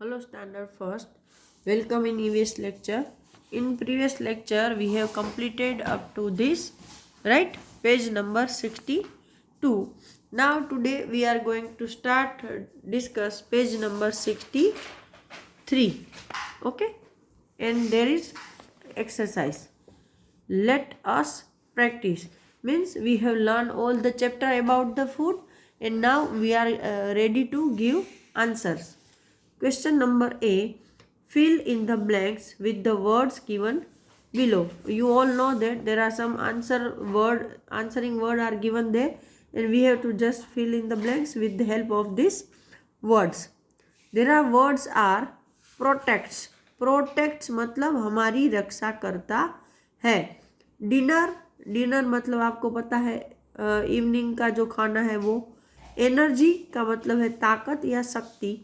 Hello Standard First. Welcome in EVS lecture. In previous lecture we have completed up to this, right? Page number 62. Now today we are going to start discuss page number 63. Okay? And there is exercise. Let us practice. Means we have learned all the chapter about the food and now we are ready to give answers. Question number A. Fill in the blanks with the words given below. You all know that there are some answering word are given there and we have to just fill in the blanks with the help of these words. There are words are protects. Protects मतलब हमारी रक्षा करता है. Dinner मतलब आपको पता है evening का जो खाना है वो. एनर्जी का मतलब है ताकत या शक्ति.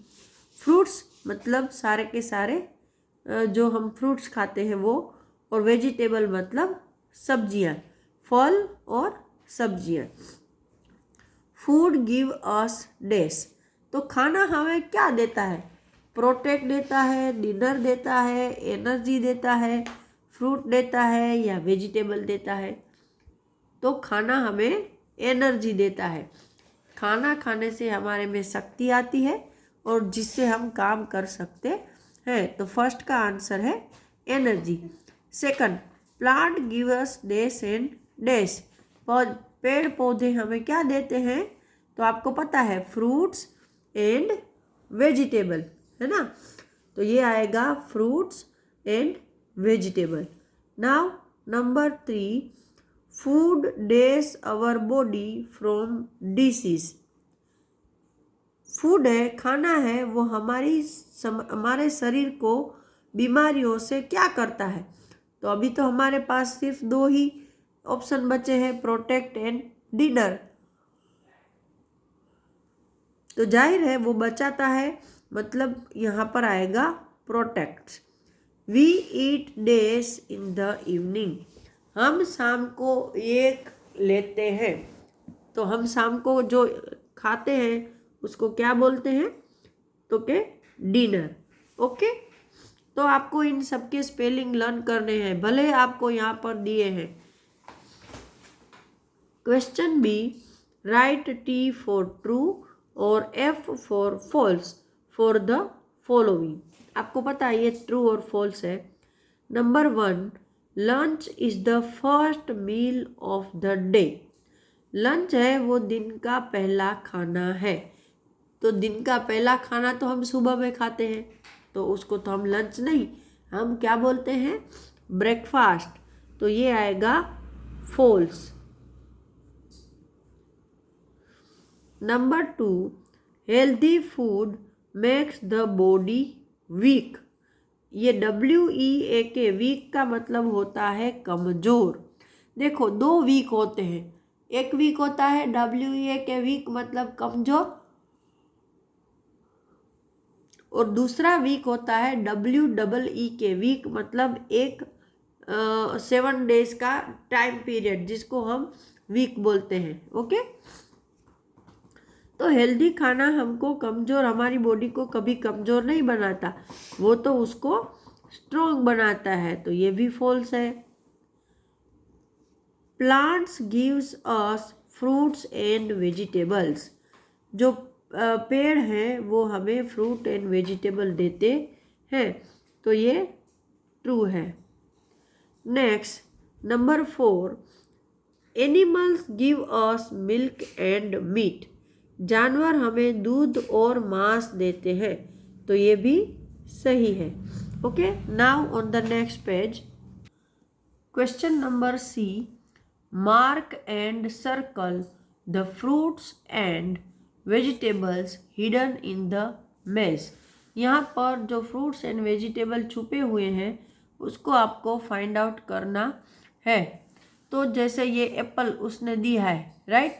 फ्रूट्स मतलब सारे के सारे जो हम फ्रूट्स खाते हैं वो. और वेजिटेबल मतलब सब्जियां, फल और सब्जियां. फूड गिव अस डेस. तो खाना हमें क्या देता है? प्रोटेक्ट देता है, डिनर देता है, एनर्जी देता है, फ्रूट देता है या वेजिटेबल देता है. तो खाना हमें एनर्जी देता है. खाना खाने से हमारे में शक्ति आती है और जिससे हम काम कर सकते हैं. तो फर्स्ट का आंसर है energy. Second, plant give us days and days. पेड़ पौधे हमें क्या देते हैं? तो आपको पता है फ्रूट्स एंड वेजिटेबल, है ना. तो ये आएगा fruits and vegetable. Now number 3, food does our body from disease. Food है, खाना है, वो हमारे शरीर को बीमारियों से क्या करता है? तो अभी तो हमारे पास सिर्फ 2 ही ऑप्शन बचे हैं, प्रोटेक्ट एंड डिनर. तो जाहिर है वो बचाता है, मतलब यहाँ पर आएगा protect. We eat does in the evening. हम शाम को एक लेते हैं. तो हम शाम को जो खाते हैं उसको क्या बोलते हैं? तो के डिनर. ओके. तो आपको इन सबके स्पेलिंग लर्न करने हैं, भले आपको यहाँ पर दिए हैं. Question B, write T for true और F for false for the following. आपको पता है ये ट्रू और फॉल्स है. Number 1, lunch is the first meal of the day. Lunch है वो दिन का पहला खाना है. तो दिन का पहला खाना तो हम सुबह में खाते हैं, तो उसको तो हम लंच नहीं, हम क्या बोलते हैं? ब्रेकफास्ट. तो ये आएगा false. Number 2, healthy food makes the body weak. ये WEAK, वीक का मतलब होता है कमजोर. देखो 2 वीक होते हैं. एक वीक होता है WEAK वीक मतलब कमजोर, और दूसरा वीक होता है WEEK वीक मतलब एक 7 डेज का टाइम पीरियड जिसको हम वीक बोलते हैं. ओके. तो हेल्दी खाना हमको कमज़ोर, हमारी बॉडी को कभी कमज़ोर नहीं बनाता, वो तो उसको स्ट्रॉन्ग बनाता है. तो ये भी फॉल्स है. Plants gives us fruits and vegetables. जो पेड़ हैं वो हमें फ्रूट एंड वेजिटेबल देते हैं. तो ये ट्रू है. Next number 4, animals give us milk and meat. जानवर हमें दूध और मांस देते हैं. तो ये भी सही है. Okay. Now on the next page, question number C, mark and circle the fruits and vegetables hidden in the maze. यहाँ पर जो फ्रूट्स एंड वेजिटेबल छुपे हुए हैं उसको आपको फाइंड आउट करना है. तो जैसे ये एप्पल उसने दिया है, राइट.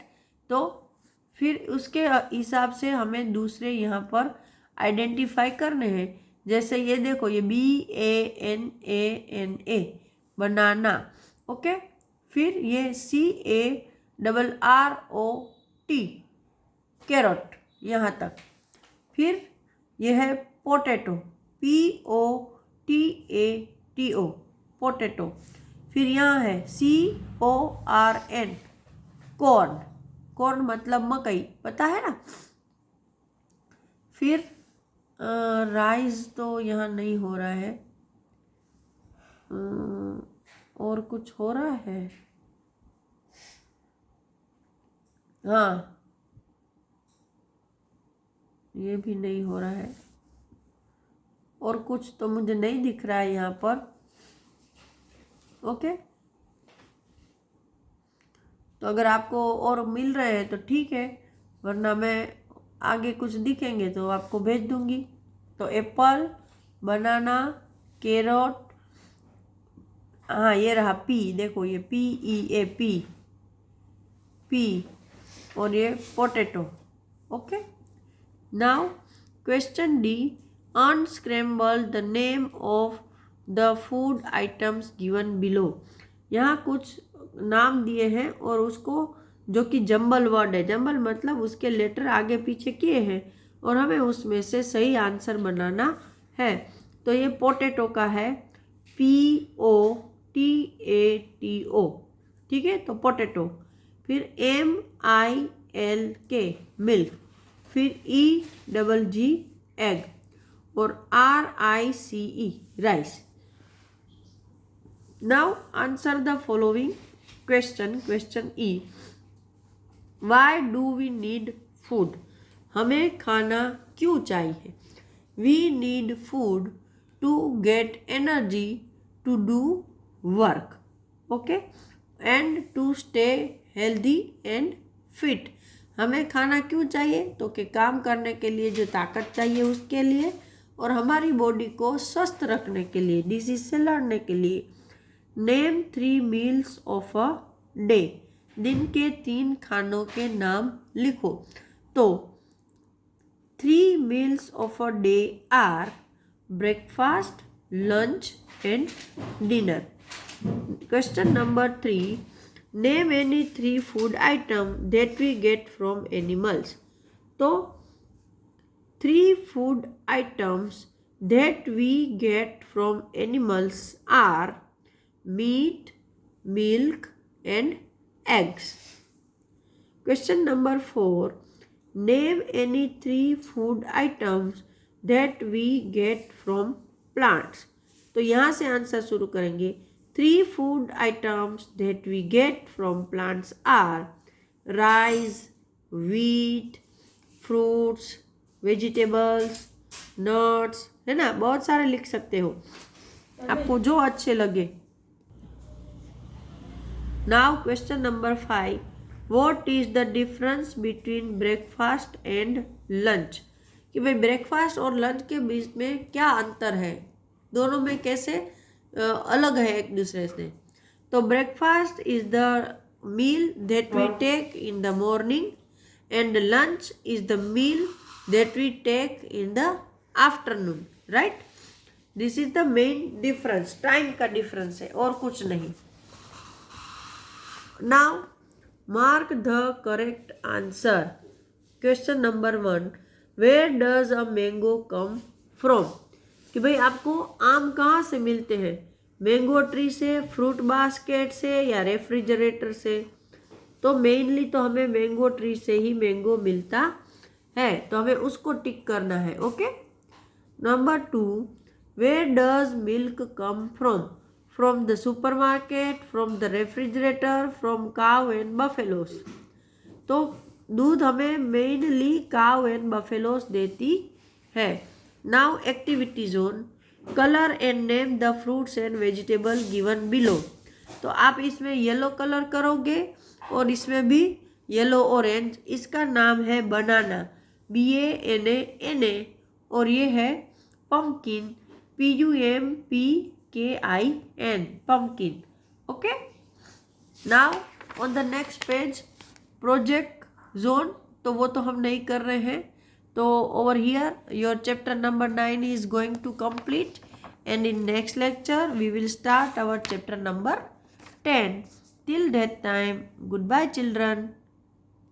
तो फिर उसके हिसाब से हमें दूसरे यहाँ पर आइडेंटिफाई करने हैं. जैसे ये देखो, ये BANANA बनाना. ओके. फिर ये CARROT कैरोट यहाँ तक. फिर ये है पोटैटो, POTATO, पोटैटो। फिर यहाँ है CORN, कॉर्न, कॉर्न मतलब मकई, पता है ना। फिर राइस तो यहाँ नहीं हो रहा है, और कुछ हो रहा है, हाँ ये भी नहीं हो रहा है, और कुछ तो मुझे नहीं दिख रहा है यहाँ पर। ओके, तो अगर आपको और मिल रहे हैं तो ठीक है, वरना मैं आगे कुछ दिखेंगे तो आपको भेज दूंगी। तो एप्पल, बनाना, कैरोट, हाँ ये रहा पी, देखो ये PEAP, पी, और ये potato. Okay, now question D, unscramble the name of the food items given below. यहाँ कुछ नाम दिए हैं और उसको जो कि जंबल वर्ड है, जंबल मतलब उसके लेटर आगे पीछे किए हैं, और हमें उसमें से सही आंसर बनाना है। तो ये पोटैटो का है POTATO, ठीक है, तो पोटैटो। फिर MILK, मिल्क। फिर EGG, एग, और RICE, rice. Now answer the following question. Question E, why do we need food, हमें खाना क्यों चाहिए। We need food to get energy to do work, okay, and to stay healthy and fit. हमें खाना क्यों चाहिए, तो कि काम करने के लिए जो ताकत चाहिए उसके लिए, और हमारी बॉडी को स्वस्थ रखने के लिए, डिजीज से लड़ने के लिए। Name 3 meals of a day, दिन के 3 खानों के नाम लिखो। तो 3 meals of a day are breakfast, lunch and dinner. Question number 3, name any 3 food item that we get from animals. तो 3 food items that we get from animals are meat, milk and eggs. Question number 4, name any 3 food items that we get from plants. तो यहाँ से answer शुरू करेंगे। 3 food items that we get from plants are rice, wheat, fruits, vegetables, nuts, है ना, बहुत सारे लिख सकते हो, आपको जो अच्छे लगे। Now question number 5, what is the difference between breakfast and lunch। कि भाई ब्रेकफास्ट और लंच के बीच में क्या अंतर है, दोनों में कैसे अलग है एक दूसरे से। तो breakfast is the meal that we take in the morning and lunch is the meal that we take in the afternoon, right. This is the main difference, time का डिफरेंस है और कुछ नहीं। Now mark the correct answer. Question number 1, where does a mango come from। कि भाई आपको आम कहाँ से मिलते हैं, मैंगो ट्री से, फ्रूट बास्केट से, या रेफ्रिजरेटर से। तो मेनली तो हमें मैंगो ट्री से ही मैंगो मिलता है, तो हमें उसको टिक करना है। Okay, number 2, where does milk come from। From the supermarket, from the refrigerator, from cow and buffaloes। तो दूध हमें मेनली काउ एंड बफेलोस देती है। Now activity zone, colour and name the fruits and vegetable given below. तो आप इसमें yellow colour करोगे और इसमें भी येलो ऑरेंज। इसका नाम है बनाना, BANANA, और ये है pumpkin, PUMPKIN, pumpkin. Okay, now on the next page project zone, तो वो तो हम नहीं कर रहे हैं। तो over here your chapter number 9 is going to complete, and in next lecture we will start our chapter number 10. Till that time, goodbye children.